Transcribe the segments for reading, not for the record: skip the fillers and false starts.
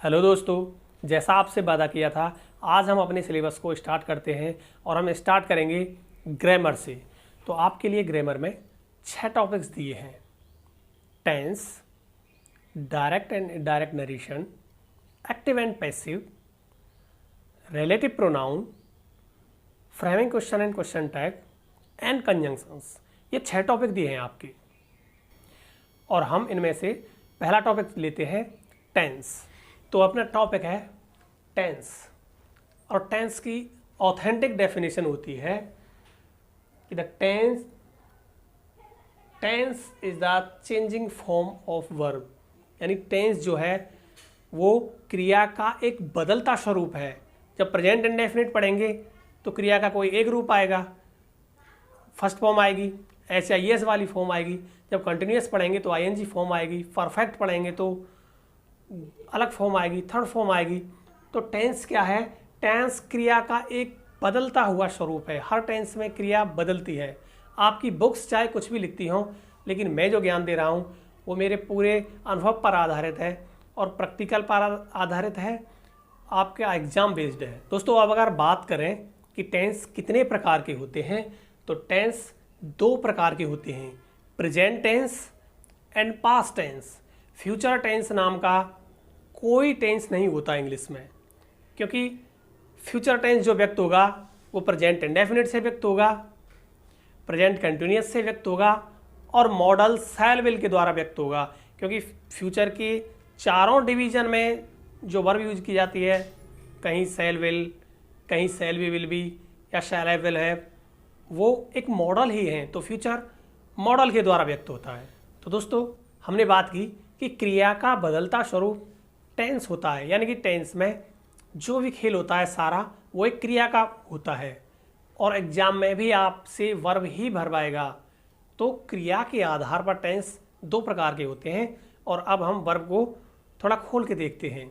Hello दोस्तों, जैसा आपसे वादा किया था, आज हम अपने सिलेबस को स्टार्ट करते हैं और हम स्टार्ट करेंगे ग्रामर से। तो आपके लिए ग्रामर में 6 टॉपिक्स दिए हैं। Tense, direct and indirect narration, active and passive, relative pronoun, framing question and question tag and conjunctions. ये 6 टॉपिक दिए हैं आपके, और हम इनमें से पहला टॉपिक लेते हैं टेंस। तो अपना टॉपिक है टेंस, और टेंस की ऑथेंटिक डेफिनेशन होती है कि the tense is the changing form of verb. यानी टेंस जो है वो क्रिया का एक बदलता स्वरूप है। जब प्रेजेंट इंडेफिनिट पढ़ेंगे तो क्रिया का कोई एक रूप आएगा, फर्स्ट फॉर्म आएगी, HIS वाली फॉर्म आएगी। जब कंटिन्यूस पढ़ेंगे तो ING फॉर्म आएगी, परफेक्ट पढ़ेंगे तो अलग फॉर्म आएगी, थर्ड फॉर्म आएगी। तो टेंस क्या है? टेंस क्रिया का एक बदलता हुआ स्वरूप है। हर टेंस में क्रिया बदलती है। आपकी बुक्स चाहे कुछ भी लिखती हों, लेकिन मैं जो ज्ञान दे रहा हूँ वो मेरे पूरे अनुभव पर आधारित है और प्रैक्टिकल पर आधारित है, आपका एग्जाम बेस्ड है। दोस्तों, अब अगर बात करें कि टेंस कितने प्रकार के होते हैं, तो टेंस 2 प्रकार के होते हैं, present tense and past tense. Future tense नाम का कोई टेंस नहीं होता इंग्लिश में, क्योंकि फ्यूचर टेंस जो व्यक्त होगा वो प्रेजेंट इंडेफिनिट से व्यक्त होगा, प्रेजेंट कंटिन्यूअस से व्यक्त होगा और मॉडल शैल विल के द्वारा व्यक्त होगा। क्योंकि फ्यूचर के चारों डिवीजन में जो वर्ब यूज की जाती है, कहीं शैल विल, कहीं शैल बी विल बी या शैल हैव विल हैव, वो एक मॉडल ही है। तो फ्यूचर मॉडल के द्वारा व्यक्त होता है। तो दोस्तों, हमने बात की कि क्रिया का बदलता स्वरूप टेंस होता है। यानी कि टेंस में जो भी खेल होता है सारा वो एक क्रिया का होता है, और एग्जाम में भी आपसे वर्ब ही भरवाएगा। तो क्रिया के आधार पर टेंस 2 प्रकार के होते हैं, और अब हम वर्ब को थोड़ा खोल के देखते हैं।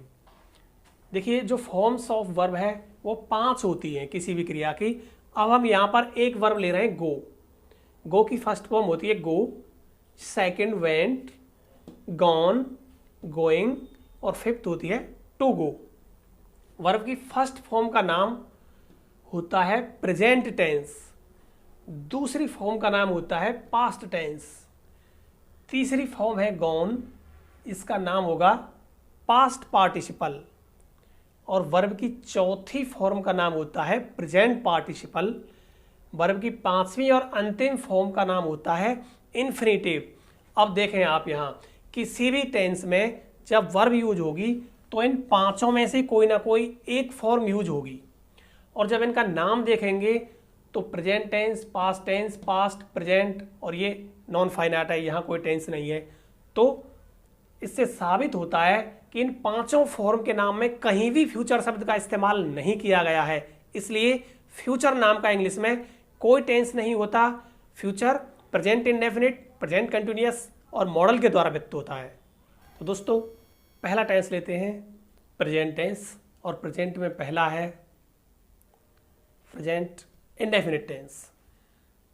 देखिए, जो फॉर्म्स ऑफ वर्ब है वो 5 होती हैं किसी भी क्रिया की। अब हम यहाँ पर एक वर्ब ले रहे हैं, गो। गो की फर्स्ट फॉर्म होती है गो, सेकंड वेंट, गॉन, गोइंग, और फिफ्थ होती है टू गो। वर्ब की फर्स्ट फॉर्म का नाम होता है प्रेजेंट टेंस, दूसरी फॉर्म का नाम होता है पास्ट टेंस, तीसरी फॉर्म है गॉन, इसका नाम होगा पास्ट पार्टिसिपल, और वर्ब की चौथी फॉर्म का नाम होता है प्रेजेंट पार्टिसिपल। वर्ब की 5वीं और अंतिम फॉर्म का नाम होता है इन्फिनिटिव। अब देखें आप, यहाँ किसी भी टेंस में जब वर्ब यूज होगी तो इन 5 में से कोई ना कोई एक फॉर्म यूज होगी, और जब इनका नाम देखेंगे तो present tense, past tense, past, present, और ये नॉन फाइनाइट है, यहाँ कोई टेंस नहीं है। तो इससे साबित होता है कि इन 5 फॉर्म के नाम में कहीं भी फ्यूचर शब्द का इस्तेमाल नहीं किया गया है। इसलिए फ्यूचर नाम का इंग्लिश में कोई टेंस नहीं होता। Future present indefinite, present continuous और मॉडल के द्वारा व्यक्त होता है। तो दोस्तों, पहला टेंस लेते हैं प्रेजेंट टेंस, और प्रेजेंट में पहला है प्रेजेंट इंडेफिनिट टेंस।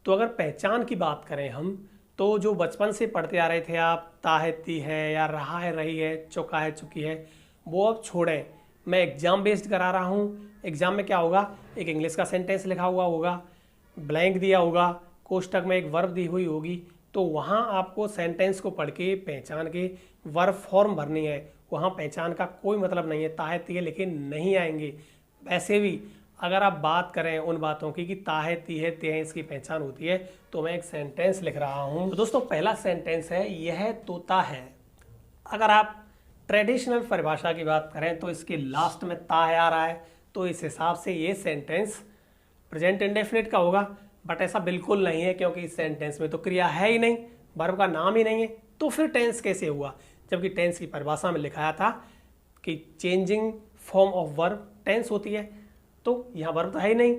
तो अगर पहचान की बात करें हम, तो जो बचपन से पढ़ते आ रहे थे आप, ता है, ती है, या रहा है, रही है, चुका है, चुकी है, वो अब छोड़ें। मैं एग्जाम बेस्ड करा रहा हूँ। एग्जाम में क्या होगा, एक इंग्लिश का सेंटेंस लिखा हुआ होगा, ब्लैंक दिया होगा, कोष्टक में एक वर्ब दी हुई होगी, तो वहाँ आपको सेंटेंस को पढ़ के पहचान के वर्ब फॉर्म भरनी है। वहाँ पहचान का कोई मतलब नहीं है, ताहे तीहे लिखे नहीं आएंगे। वैसे भी अगर आप बात करें उन बातों की कि ताहे तीहे तेहे इसकी पहचान होती है, तो मैं एक सेंटेंस लिख रहा हूँ। तो दोस्तों, पहला सेंटेंस है, यह तोता है। अगर आप ट्रेडिशनल परिभाषा की बात करें तो इसके लास्ट में ता है आ रहा है, तो इस हिसाब से ये सेंटेंस प्रेजेंट इंडेफिनिट का होगा। बट ऐसा बिल्कुल नहीं है, क्योंकि इस सेंटेंस में तो क्रिया है ही नहीं, वर्ब का नाम ही नहीं है। तो फिर टेंस कैसे हुआ, जबकि टेंस की परिभाषा में लिखाया था कि changing form of verb tense होती है, तो यहाँ वर्ब तो है ही नहीं।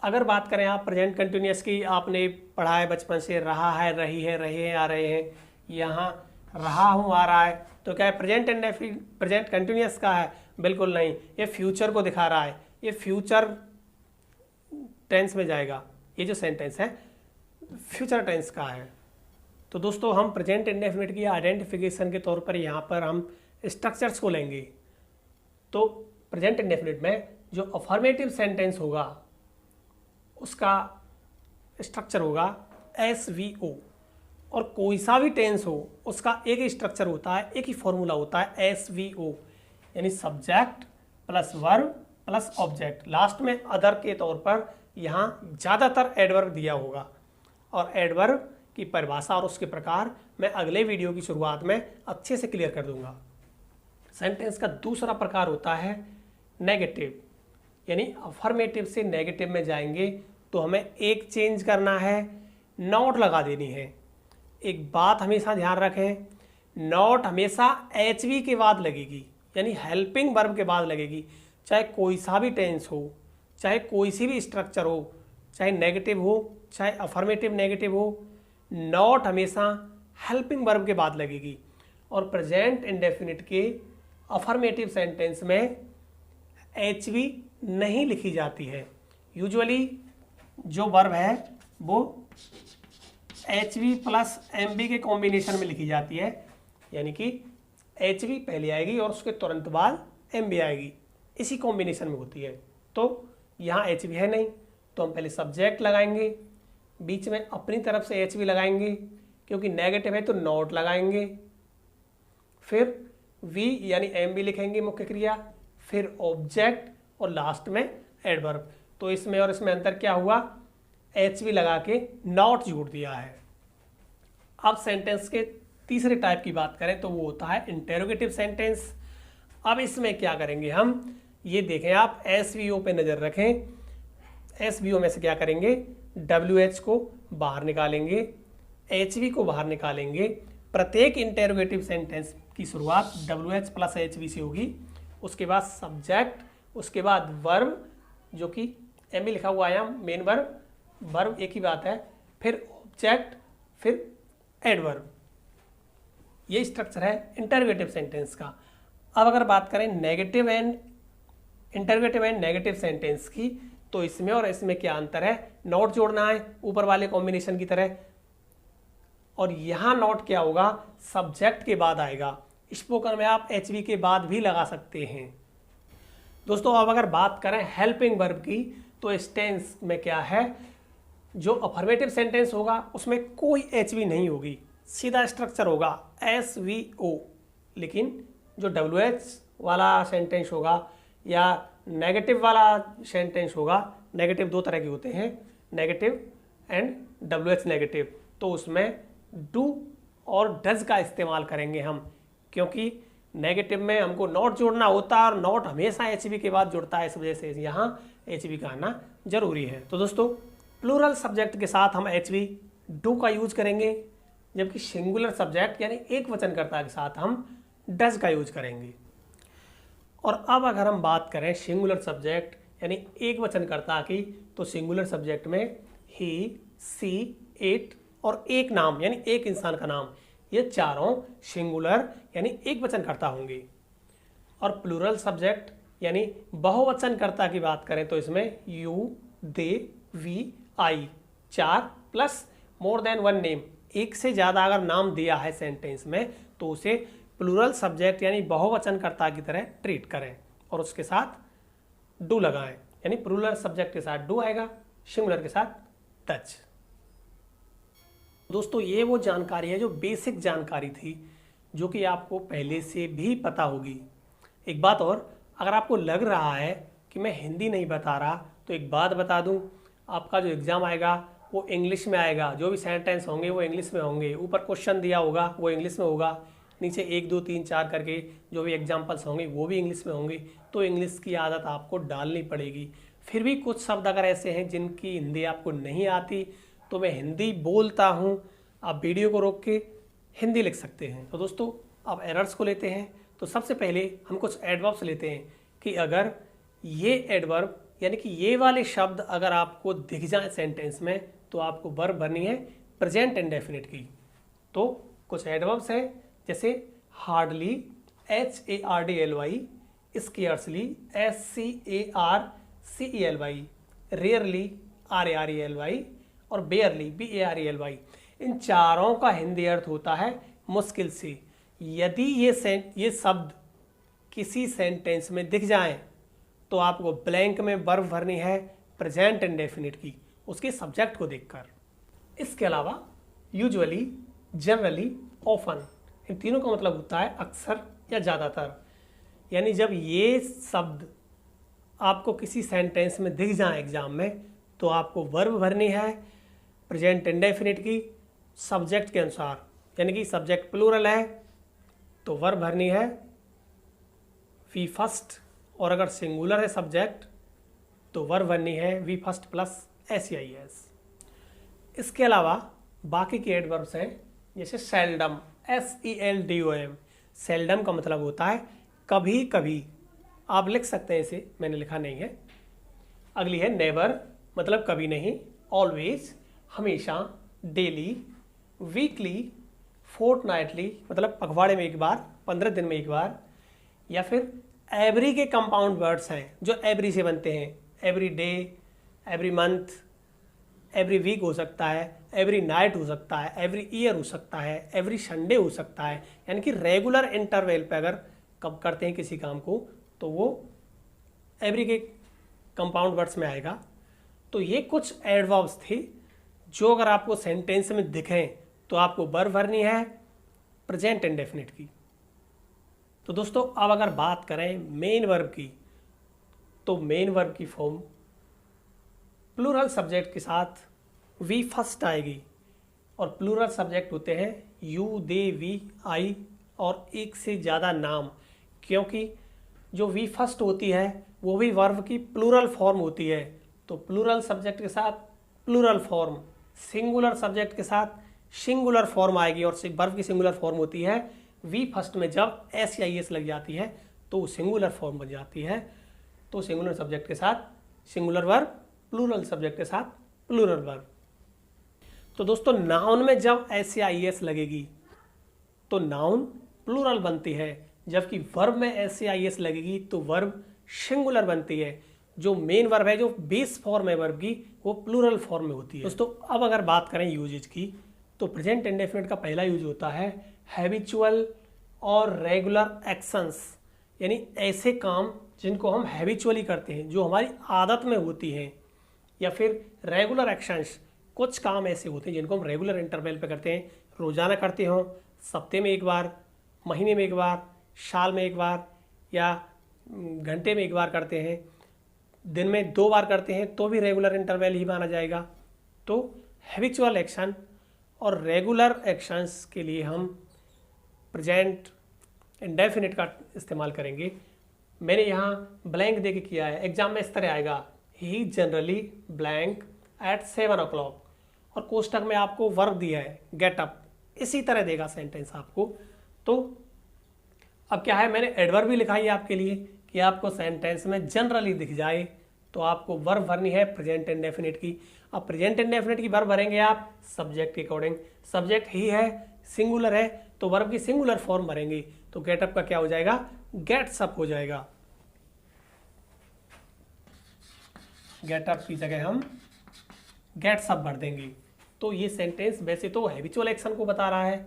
अगर बात करें आप प्रेजेंट कंटिन्यूअस की, आपने पढ़ा है बचपन से, रहा है, रही है, रहे हैं, आ रहे हैं, यहाँ रहा हूँ आ रहा है, तो क्या है प्रेजेंट कंटिन्यूअस का है? बिल्कुल नहीं, ये फ्यूचर को दिखा रहा है, ये फ्यूचर टेंस में जाएगा। ये जो सेंटेंस है फ्यूचर टेंस का है। तो दोस्तों, हम प्रेजेंट इंडेफिनिट की आइडेंटिफिकेशन के तौर पर यहाँ पर हम स्ट्रक्चर्स को लेंगे। तो प्रेजेंट इंडेफिनिट में जो अफर्मेटिव सेंटेंस होगा उसका स्ट्रक्चर होगा SVO, और कोई सा भी टेंस हो उसका एक ही स्ट्रक्चर होता है, एक ही फॉर्मूला होता है SVO, यानी subject plus verb plus object, last में अदर के तौर पर यहाँ ज़्यादातर एडवर्ब दिया होगा। और एडवर्ब की परिभाषा और उसके प्रकार मैं अगले वीडियो की शुरुआत में अच्छे से क्लियर कर दूंगा। सेंटेंस का दूसरा प्रकार होता है नेगेटिव, यानी अफर्मेटिव से नेगेटिव में जाएंगे तो हमें एक चेंज करना है, नॉट लगा देनी है। एक बात हमेशा ध्यान रखें, नॉट हमेशा HV के बाद लगेगी, यानी हेल्पिंग वर्ब के बाद लगेगी, चाहे कोई सा भी टेंस हो, चाहे कोई सी भी स्ट्रक्चर हो, चाहे नेगेटिव हो चाहे अफर्मेटिव नेगेटिव हो, नॉट हमेशा हेल्पिंग वर्ब के बाद लगेगी। और प्रेजेंट इंडेफिनिट के अफर्मेटिव सेंटेंस में HV नहीं लिखी जाती है। यूजुअली जो वर्ब है वो HV प्लस MB के कॉम्बिनेशन में लिखी जाती है, यानी कि HV पहले आएगी और उसके तुरंत बाद MB आएगी, इसी कॉम्बिनेशन में होती है। तो यहाँ HV है नहीं, तो हम पहले सब्जेक्ट लगाएंगे, बीच में अपनी तरफ से HV लगाएंगे, क्योंकि नेगेटिव है तो नॉट लगाएंगे, फिर V यानी MB लिखेंगे मुख्य क्रिया, फिर ऑब्जेक्ट और लास्ट में एडवर्ब। तो इसमें और इसमें अंतर क्या हुआ, HV लगा के नॉट जोड़ दिया है। अब सेंटेंस के तीसरे टाइप की बात करें तो वो होता है इंटेरोगेटिव सेंटेंस। अब इसमें क्या करेंगे हम, ये देखें आप, SVO पे नज़र रखें। SVO में से क्या करेंगे, WH को बाहर निकालेंगे, HV को बाहर निकालेंगे। प्रत्येक इंटेरोगेटिव सेंटेंस की शुरुआत WH प्लस HV से होगी, उसके बाद सब्जेक्ट, उसके बाद वर्ब जो कि MB लिखा हुआ है, मेन वर्ब, वर्ब एक ही बात है, फिर ऑब्जेक्ट, फिर एडवर्ब। ये स्ट्रक्चर है इंटरोगेटिव सेंटेंस का। अब अगर बात करें negative and interrogative and negative sentence की, तो इसमें और इसमें क्या अंतर है, नॉट जोड़ना है ऊपर वाले कॉम्बिनेशन की तरह, और यहाँ नॉट क्या होगा, सब्जेक्ट के बाद आएगा। स्पोकन में आप HV के बाद भी लगा सकते हैं। दोस्तों अब अगर बात करें हेल्पिंग वर्ब की, तो इस टेंस में क्या है, जो अफर्मेटिव सेंटेंस होगा उसमें कोई HV नहीं होगी, सीधा स्ट्रक्चर होगा SVO। लेकिन जो WH वाला सेंटेंस होगा या नेगेटिव वाला सेंटेंस होगा, नेगेटिव दो तरह के होते हैं, नेगेटिव एंड WH नेगेटिव, तो उसमें डू और डज का इस्तेमाल करेंगे हम, क्योंकि नेगेटिव में हमको नॉट जोड़ना होता है और नॉट हमेशा HV के बाद जुड़ता है, इस वजह से यहाँ HV का आना जरूरी है। तो दोस्तों प्लूरल सब्जेक्ट के साथ हम HV डू का यूज करेंगे, जबकि सिंगुलर सब्जेक्ट यानी एक वचनकर्ता के साथ हम डज का यूज करेंगे। और अब अगर हम बात करें सिंगुलर सब्जेक्ट यानी एक वचनकर्ता की, तो सिंगुलर सब्जेक्ट में ही, सी, इट और एक नाम यानी एक इंसान का नाम, ये चारों सिंगुलर यानी एक वचनकर्ता होंगे। और प्लूरल सब्जेक्ट यानी बहुवचनकर्ता की बात करें तो इसमें यू, दे, वी, आई, चार plus more than one name, एक से ज़्यादा अगर नाम दिया है सेंटेंस में तो उसे प्लूरल सब्जेक्ट यानी बहुवचनकर्ता की तरह ट्रीट करें और उसके साथ डू लगाएं, यानी प्लूरल सब्जेक्ट के साथ डू आएगा, सिंगुलर के साथ टच। दोस्तों ये वो जानकारी है जो बेसिक जानकारी थी, जो कि आपको पहले से भी पता होगी। एक बात और, अगर आपको लग रहा है कि मैं हिंदी नहीं बता रहा तो एक बात बता दूं, आपका जो एग्ज़ाम आएगा वो इंग्लिश में आएगा, जो भी सेंटेंस होंगे वो इंग्लिश में होंगे, ऊपर क्वेश्चन दिया होगा वो इंग्लिश में होगा, नीचे 1 2 3 4 करके जो भी एग्जाम्पल्स होंगे वो भी इंग्लिश में होंगे। तो इंग्लिश की आदत आपको डालनी पड़ेगी। फिर भी कुछ शब्द अगर ऐसे हैं जिनकी हिंदी आपको नहीं आती, तो मैं हिंदी बोलता हूँ, आप वीडियो को रोक के हिंदी लिख सकते हैं। तो दोस्तों अब एरर्स को लेते हैं। तो सबसे पहले हम कुछ एडवर्ब्स लेते हैं कि अगर ये एडवर्ब यानी कि ये वाले शब्द अगर आपको दिख जाए सेंटेंस में तो आपको वर्ब भरनी है प्रेजेंट इंडेफिनिट की। तो कुछ एडवर्ब्स हैं जैसे hardly, HARDLY, scarcely, SCARCELY, rarely, RARELY और बेयरली, BARELY। इन चारों का हिंदी अर्थ होता है मुश्किल से। यदि ये शब्द किसी सेंटेंस में दिख जाएं तो आपको ब्लैंक में वर्ब भरनी है प्रेजेंट इंडेफिनिट की, उसके सब्जेक्ट को देखकर। इसके अलावा यूजुअली, जनरली, ऑफन, इन तीनों का मतलब होता है अक्सर या ज़्यादातर। यानी जब ये शब्द आपको किसी सेंटेंस में दिख जाए एग्जाम में तो आपको वर्ब भरनी है प्रेजेंट इंडेफिनिट की सब्जेक्ट के अनुसार। यानी कि सब्जेक्ट प्लूरल है तो वर्ब भरनी है वी फर्स्ट, और अगर सिंगुलर है सब्जेक्ट तो वर्ब भरनी है वी फर्स्ट प्लस SEIS। इसके अलावा बाकी के एडवर्ब्स हैं जैसे सेल्डम, SELDOM। सेल्डम का मतलब होता है कभी कभी, आप लिख सकते हैं इसे, मैंने लिखा नहीं है। अगली है नेवर, मतलब कभी नहीं, ऑलवेज, हमेशा, डेली, वीकली, फोर्टनाइटली, मतलब पखवाड़े में एक बार, 15 दिन में एक बार, या फिर एवरी के कंपाउंड वर्ड्स हैं जो एवरी से बनते हैं। Every day, every month, every week हो सकता है, एवरी नाइट हो सकता है, एवरी ईयर हो सकता है, एवरी संडे हो सकता है। यानी कि रेगुलर इंटरवल पे अगर कब करते हैं किसी काम को तो वो एवरी के कंपाउंड वर्ड्स में आएगा। तो ये कुछ एडवर्ब्स थे जो अगर आपको सेंटेंस में दिखें तो आपको वर्ब भरनी है प्रेजेंट इंडेफिनिट की। तो दोस्तों अब अगर बात करें मेन वर्ब की, तो मेन वर्ब की फॉर्म प्लूरल सब्जेक्ट के साथ वी फर्स्ट आएगी, और प्लूरल सब्जेक्ट होते हैं यू, दे, वी, आई और एक से ज़्यादा नाम, क्योंकि जो वी फर्स्ट होती है वो भी वर्ब की प्लूरल फॉर्म होती है। तो प्लूरल सब्जेक्ट के साथ प्लूरल फॉर्म, सिंगुलर सब्जेक्ट के साथ सिंगुलर फॉर्म आएगी, और वर्ब की सिंगुलर फॉर्म होती है वी फर्स्ट में जब SEIS लग जाती है तो सिंगुलर फॉर्म बन जाती है। तो सिंगुलर सब्जेक्ट के साथ सिंगुलर वर्ब, प्लूरल सब्जेक्ट के साथ प्लूरल वर्ब। तो दोस्तों नाउन में जब SEIS लगेगी तो नाउन प्लूरल बनती है, जबकि वर्ब में SEIS लगेगी तो वर्ब सिंगुलर बनती है। जो मेन वर्ब है, जो बेस फॉर्म है वर्ब की, वो प्लूरल फॉर्म में होती है। दोस्तों अब अगर बात करें यूजेज की, तो प्रेजेंट इंडेफिनिट का पहला यूज होता है हैबिचुअल और रेगुलर एक्शंस, यानी ऐसे काम जिनको हम हैबिचुअली करते हैं, जो हमारी आदत में होती हैं, या फिर रेगुलर एक्शंस, कुछ काम ऐसे होते हैं जिनको हम रेगुलर इंटरवल पे करते हैं, रोजाना करते हो, सप्ते में एक बार, महीने में एक बार, साल में एक बार, या घंटे में एक बार करते हैं, दिन में 2 बार करते हैं तो भी रेगुलर इंटरवल ही माना जाएगा। तो हैबिचुअल एक्शन और रेगुलर एक्शंस के लिए हम प्रेजेंट इंडेफिनिट का इस्तेमाल करेंगे। मैंने यहाँ ब्लैंक दे के किया है, एग्जाम में इस तरह आएगा ही जनरली ब्लैंक एट 7 o'clock, और कोष्टक में आपको वर्ब दिया है गेट अप, इसी तरह देगा सेंटेंस आपको। तो अब क्या है, मैंने एडवर्ब भी लिखा है आपके लिए कि आपको सेंटेंस में जनरली दिख जाए तो आपको वर्ब भरनी है प्रेजेंट इंडेफिनिट की। अब प्रेजेंट इंडेफिनिट की वर्ब भरेंगे आप सब्जेक्ट के अकॉर्डिंग, सब्जेक्ट ही है, सिंगुलर है, तो वर्ब की सिंगुलर फॉर्म भरेंगे। तो गेटअप का क्या हो जाएगा, गेट्स अप हो जाएगा। गेटअप की जगह हम गेट्स अप भर देंगे। तो ये सेंटेंस वैसे तो हैबिचुअल एक्शन को बता रहा है,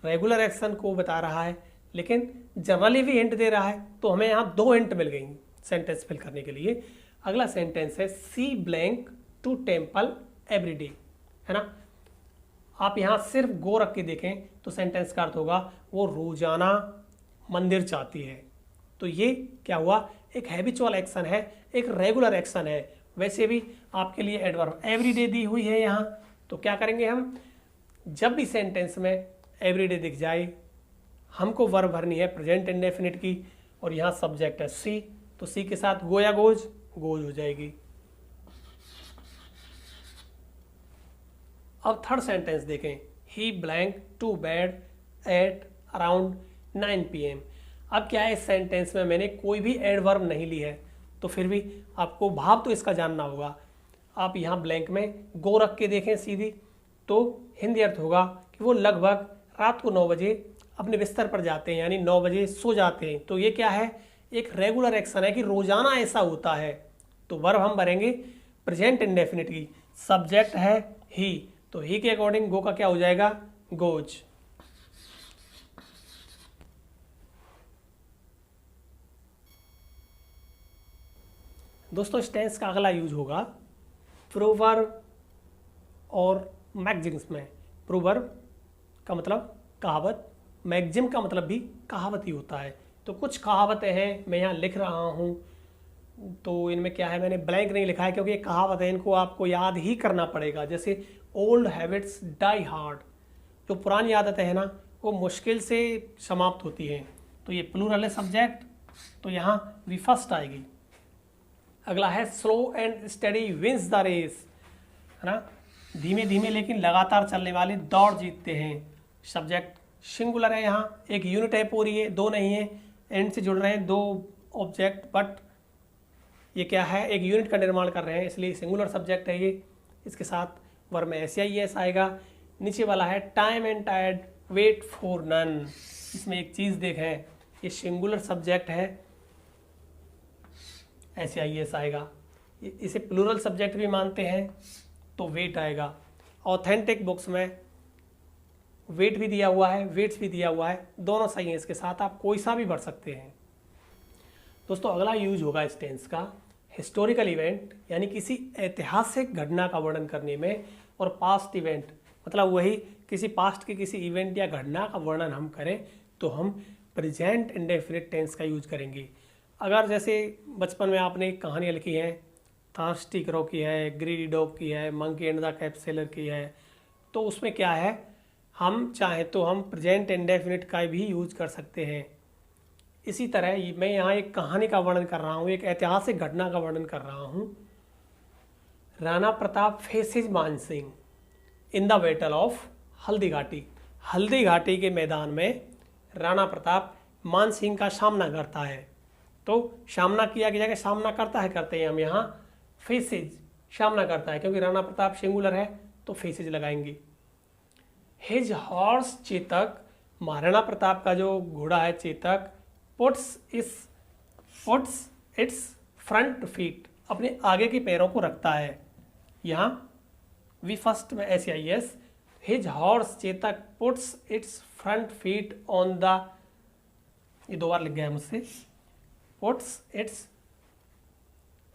रेगुलर एक्शन को बता रहा है, लेकिन जनरली भी हिंट दे रहा है। तो हमें यहाँ 2 हिंट मिल गई सेंटेंस फिल करने के लिए। अगला सेंटेंस है she blank to temple every day, है ना। आप यहाँ सिर्फ गो रख के देखें तो सेंटेंस का अर्थ होगा वो रोजाना मंदिर जाती है। तो ये क्या हुआ, एक हैबिचुअल एक्शन है, एक रेगुलर एक्शन है। वैसे भी आपके लिए एडवर्ब एवरी डे दी हुई है यहाँ, तो क्या करेंगे हम, जब भी सेंटेंस में एवरी डे दिख जाए हमको वर्ब भरनी है प्रेजेंट इंडेफिनिट की, और यहाँ सब्जेक्ट है सी, तो सी के साथ गो या गोज, गोज हो जाएगी। अब थर्ड सेंटेंस देखें, he blank to bed at around 9 PM। अब क्या है, इस सेंटेंस में मैंने कोई भी एडवर्ब नहीं ली है, तो फिर भी आपको भाव तो इसका जानना होगा। आप यहाँ ब्लैंक में गो रख के देखें सीधी, तो हिंदी अर्थ होगा कि वो लगभग रात को 9 बजे अपने बिस्तर पर जाते हैं, यानी 9 बजे सो जाते हैं। तो ये क्या है, एक रेगुलर एक्शन है कि रोजाना ऐसा होता है। तो वर्ब हम भरेंगे प्रेजेंट इंडेफिनिट की, सब्जेक्ट है ही, तो ही के अकॉर्डिंग गो का क्या हो जाएगा, गोज। दोस्तों इस टेंस का अगला यूज होगा प्रोवर्ब और मैगजिम्स में। प्रोवर्ब का मतलब कहावत, मैगजिम का मतलब भी कहावत ही होता है। तो कुछ कहावतें हैं, मैं यहाँ लिख रहा हूँ, तो इनमें क्या है, मैंने ब्लैंक नहीं लिखा है क्योंकि ये कहावत है, इनको आपको याद ही करना पड़ेगा। जैसे ओल्ड हैबिट्स डाई हार्ड, जो पुरानी आदतें हैं ना वो मुश्किल से समाप्त होती हैं। तो ये प्लूरल है सब्जेक्ट, तो यहाँ वी फर्स्ट आएगी। अगला है slow and steady wins the race, है ना, धीमे धीमे लेकिन लगातार चलने वाले दौड़ जीतते हैं। सब्जेक्ट सिंगुलर है, यहाँ एक यूनिट है पूरी है, दो नहीं है, एंड से जुड़ रहे हैं दो ऑब्जेक्ट, बट ये क्या है, एक यूनिट का निर्माण कर रहे हैं, इसलिए सिंगुलर सब्जेक्ट है ये। इसके साथ वर्ब में SIES आएगा। नीचे वाला है टाइम एंड टायर्ड वेट फॉर नन, इसमें एक चीज़ देखें, ये सिंगुलर सब्जेक्ट है, SIES आएगा। इसे प्लूरल सब्जेक्ट भी मानते हैं तो वेट आएगा। ऑथेंटिक बुक्स में वेट भी दिया हुआ है, वेट्स भी दिया हुआ है, दोनों सही हैं, इसके साथ आप कोई सा भी भर सकते हैं। दोस्तों अगला यूज होगा इस टेंस का हिस्टोरिकल इवेंट, यानी किसी ऐतिहासिक घटना का वर्णन करने में, और पास्ट इवेंट मतलब वही किसी पास्ट के किसी इवेंट या घटना का वर्णन हम करें तो हम प्रेजेंट इंडेफिनिट टेंस का यूज करेंगे। अगर जैसे बचपन में आपने कहानियाँ लिखी हैं, थर्स्टी क्रो की है, ग्रीडी डॉग की है, मंकी एंड द कैपसेलर की है, तो उसमें क्या है, हम चाहें तो हम प्रेजेंट इंडेफिनिट का भी यूज कर सकते हैं। इसी तरह मैं यहाँ एक कहानी का वर्णन कर रहा हूँ, एक ऐतिहासिक घटना का वर्णन कर रहा हूँ। राणा प्रताप फेसेस मान Singh in the battle of Haldi Ghati, Haldi Ghati के मैदान में राणा प्रताप मान सिंह का सामना करता है। तो सामना किया की जगह सामना करता है करते हैं हम यहाँ फेसेज, सामना करता है, क्योंकि राणा प्रताप सिंगुलर है तो फेसेज लगाएंगे। हिज हॉर्स चेतक, महाराणा प्रताप का जो घोड़ा है Chetak, puts it's front feet, अपने आगे के पैरों को रखता है। यहाँ वी फर्स्ट में SIES, his horse Chetak puts it's front feet on the, ये दो बार लिख गया है मुझसे, puts it's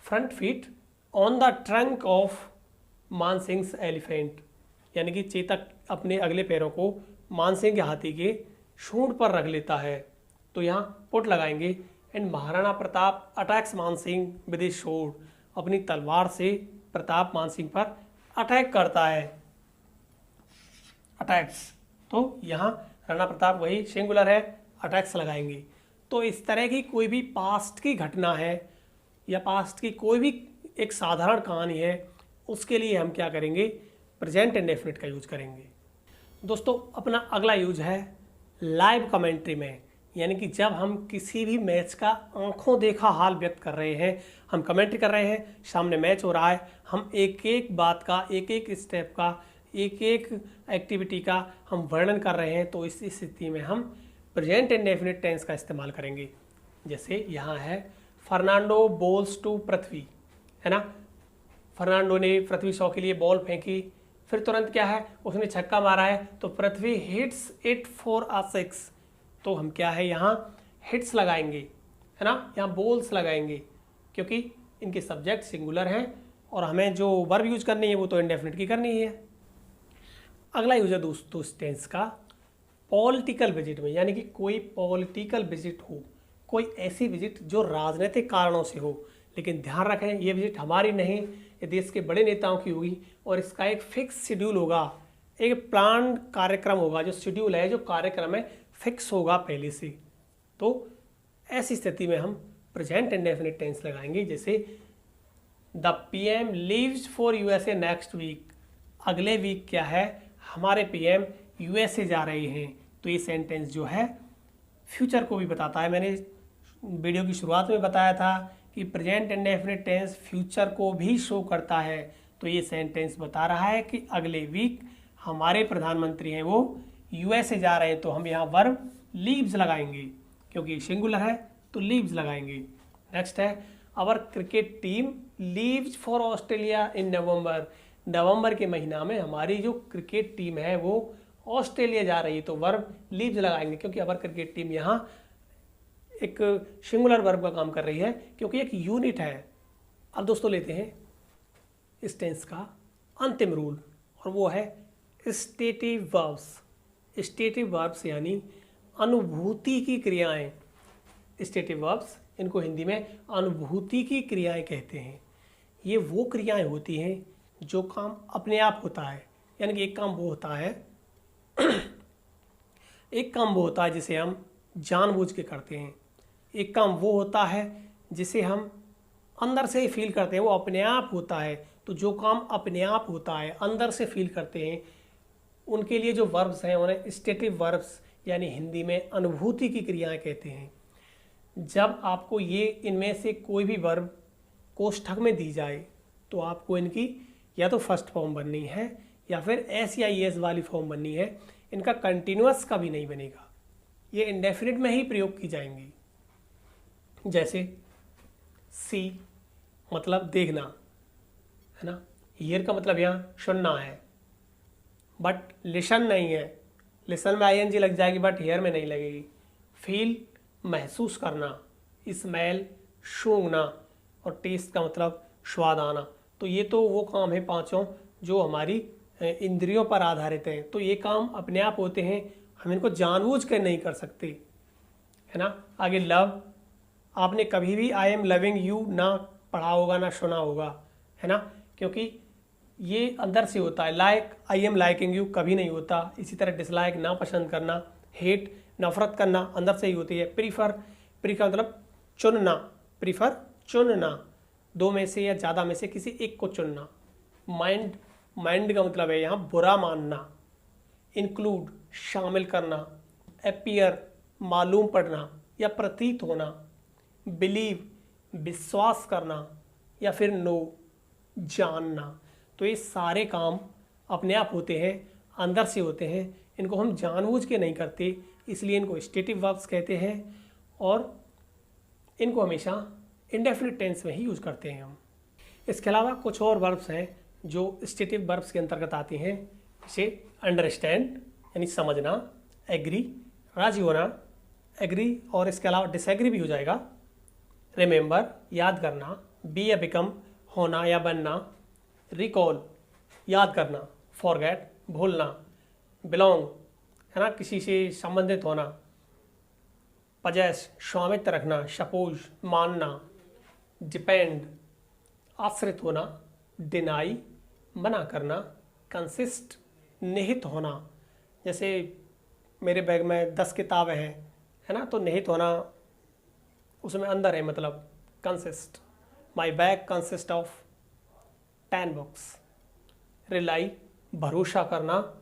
front feet on the trunk of Mansingh elephant, यानी कि चेतक अपने अगले पैरों को मानसिंह के हाथी के सूंड पर रख लेता है। तो यहाँ पुट लगाएंगे। And Maharana Pratap attacks Mansingh with his sword, अपनी तलवार से प्रताप मानसिंह पर अटैक करता है, अटैक्स। तो यहाँ राणा प्रताप वही सिंगुलर है, अटैक्स लगाएंगे। तो इस तरह की कोई भी पास्ट की घटना है या पास्ट की कोई भी एक साधारण कहानी है, उसके लिए हम क्या करेंगे, प्रेजेंट इंडेफिनिट का यूज करेंगे। दोस्तों अपना अगला यूज है लाइव कमेंट्री में, यानी कि जब हम किसी भी मैच का आंखों देखा हाल व्यक्त कर रहे हैं, हम कमेंट्री कर रहे हैं, सामने मैच हो रहा है, हम एक एक बात का, एक एक स्टेप का, एक एक एक्टिविटी का हम वर्णन कर रहे हैं, तो इस स्थिति में हम प्रेजेंट इंडेफिनिट टेंस का इस्तेमाल करेंगे। जैसे यहाँ है फर्नांडो बॉल्स टू पृथ्वी, है ना, फर्नांडो ने पृथ्वी शॉ के लिए बॉल फेंकी, फिर तुरंत क्या है, उसने छक्का मारा है, तो पृथ्वी हिट्स इट फॉर अ 6, तो हम क्या है यहाँ हिट्स लगाएंगे, है ना, यहाँ बॉल्स लगाएंगे, क्योंकि इनके सब्जेक्ट सिंगुलर हैं और हमें जो वर्ब यूज करनी है वो तो इंडेफिनिट की करनी है। अगला यूज है दोस्तों इस टेंस का पॉलिटिकल विजिट में, यानी कि कोई पॉलिटिकल विजिट हो, कोई ऐसी विजिट जो राजनीतिक कारणों से हो, लेकिन ध्यान रखें ये विजिट हमारी नहीं, ये देश के बड़े नेताओं की होगी और इसका एक फिक्स शेड्यूल होगा, एक प्लान कार्यक्रम होगा, जो शेड्यूल है, जो कार्यक्रम है, फिक्स होगा पहले से। तो ऐसी स्थिति में हम प्रेजेंट इंडेफिनिट टेंस लगाएंगे। जैसे the PM leaves for USA next week, अगले वीक क्या है, हमारे PM USA जा रहे हैं, तो ये सेंटेंस जो है फ्यूचर को भी बताता है। मैंने वीडियो की शुरुआत में बताया था कि प्रेजेंट इंडेफिनिट टेंस फ्यूचर को भी शो करता है, तो ये सेंटेंस बता रहा है कि अगले वीक हमारे प्रधानमंत्री हैं वो USA जा रहे हैं, तो हम यहाँ वर्ब लीव्स लगाएंगे, क्योंकि सिंगुलर है तो लीव्स लगाएंगे। नेक्स्ट है our cricket team leaves for Australia in November, नवंबर के महीना में हमारी जो क्रिकेट टीम है वो ऑस्ट्रेलिया जा रही है, तो वर्ब लीव्स लगाएंगे, क्योंकि आवर क्रिकेट टीम यहाँ एक सिंगुलर वर्ब का काम कर रही है, क्योंकि एक यूनिट है, अब दोस्तों लेते हैं इस टेंस का अंतिम रूल, और वो है स्टेटिव वर्ब्स। स्टेटिव वर्ब्स यानी अनुभूति की क्रियाएं। स्टेटिव वर्ब्स, इनको हिंदी में अनुभूति की क्रियाएं कहते हैं। ये वो क्रियाएं होती हैं जो काम अपने आप होता है, यानी कि एक काम वो होता है जिसे हम जानबूझ के करते हैं। एक काम वो होता है जिसे हम अंदर से ही फील करते हैं, वो अपने आप होता है। तो जो काम अपने आप होता है, अंदर से फील करते हैं, उनके लिए जो वर्ब्स हैं उन्हें स्टेटिव वर्ब्स यानी हिंदी में अनुभूति की क्रियाएं कहते हैं। जब आपको ये इनमें से कोई भी वर्ब कोष्ठक में दी जाए तो आपको इनकी या तो फर्स्ट फॉर्म बननी है या फिर एस या एस वाली फॉर्म बननी है। इनका कंटिन्यूअस कभी नहीं बनेगा, ये इंडेफिनिट में ही प्रयोग की जाएंगी। जैसे सी मतलब देखना है ना, हियर का मतलब यहाँ सुनना है, बट लिसन नहीं है। लिसन में आईएनजी लग जाएगी बट हियर में नहीं लगेगी। फील महसूस करना, स्मेल सूंघना, और टेस्ट का मतलब स्वाद आना। तो ये तो वो काम है पांचों जो हमारी इंद्रियों पर आधारित हैं। तो ये काम अपने आप होते हैं, हम इनको जानबूझ कर नहीं कर सकते, है ना। आगे लव, आपने कभी भी आई एम लविंग यू ना पढ़ा होगा ना सुना होगा, है ना, क्योंकि ये अंदर से होता है। Like I am liking you कभी नहीं होता। इसी तरह डिसलाइक ना पसंद करना, हेट नफरत करना अंदर से ही होती है। प्रीफर मतलब चुनना, प्रीफर चुनना, दो में से या ज़्यादा में से किसी एक को चुनना। माइंड का मतलब है यहाँ बुरा मानना। इंक्लूड शामिल करना। अपीयर मालूम पड़ना या प्रतीत होना। बिलीव विश्वास करना, या फिर नो जानना। तो ये सारे काम अपने आप होते हैं, अंदर से होते हैं, इनको हम जानबूझ के नहीं करते, इसलिए इनको स्टेटिव वर्ब्स कहते हैं। और इनको हमेशा इंडेफिनिट टेंस में ही यूज़ करते हैं हम। इसके अलावा कुछ और वर्ब्स हैं जो स्टेटिव वर्ब्स के अंतर्गत आती हैं, जैसे अंडरस्टैंड यानी समझना, एग्री राजी होना, एग्री, और इसके अलावा डिसएग्री भी हो जाएगा। रिमेंबर याद करना, बी या बिकम होना या बनना, रिकॉल याद करना, फॉरगेट भूलना, बिलोंग है ना किसी से संबंधित होना, पजेस स्वामित्व रखना, सपोज मानना, डिपेंड आश्रित होना, डिनाई मना करना, कंसिस्ट निहित होना। जैसे मेरे बैग में 10 किताबें हैं, है ना, तो निहित होना उसमें अंदर है, मतलब consist. My bag consist of 10 books. Rely भरोसा करना,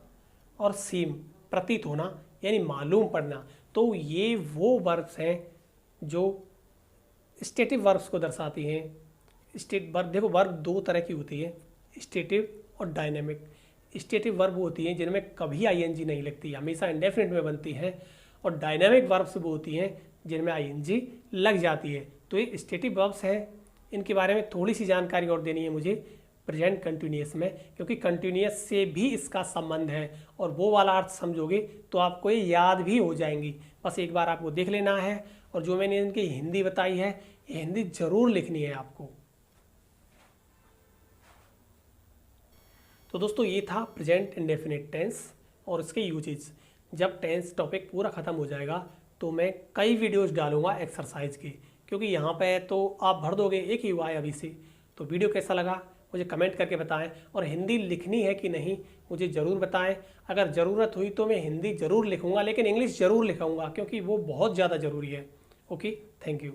और सीम प्रतीत होना यानी मालूम पड़ना। तो ये वो वर्ब्स हैं जो स्टेटिव वर्ब्स को दर्शाती हैं। स्टेट वर्ब, देखो वर्ब दो तरह की होती है, स्टेटिव और डायनेमिक। स्टेटिव वर्ब होती हैं जिनमें कभी आईएनजी नहीं लगती, हमेशा इंडेफिनिट में बनती हैं, और डायनेमिक वर्ब्स वो होती हैं जिनमें आईएनजी लग जाती है। तो ये स्टेटिव वर्ब्स हैं, इनके बारे में थोड़ी सी जानकारी और देनी है मुझे प्रेजेंट कंटिन्यूअस में, क्योंकि कंटिन्यूअस से भी इसका संबंध है, और वो वाला अर्थ समझोगे तो आपको ये याद भी हो जाएंगी। बस एक बार आपको देख लेना है, और जो मैंने इनकी हिंदी बताई है ये हिंदी जरूर लिखनी है आपको। तो दोस्तों ये था प्रेजेंट इंडेफिनिट टेंस और इसके यूजेज। जब टेंस टॉपिक पूरा ख़त्म हो जाएगा तो मैं कई वीडियोस डालूंगा एक्सरसाइज की, क्योंकि यहाँ पे तो आप भर दोगे, एक ही हुआ है अभी से। तो वीडियो कैसा लगा मुझे कमेंट करके बताएं, और हिंदी लिखनी है कि नहीं मुझे ज़रूर बताएं। अगर ज़रूरत हुई तो मैं हिंदी ज़रूर लिखूंगा, लेकिन इंग्लिश ज़रूर लिखूंगा क्योंकि वो बहुत ज़्यादा ज़रूरी है। Okay, thank you.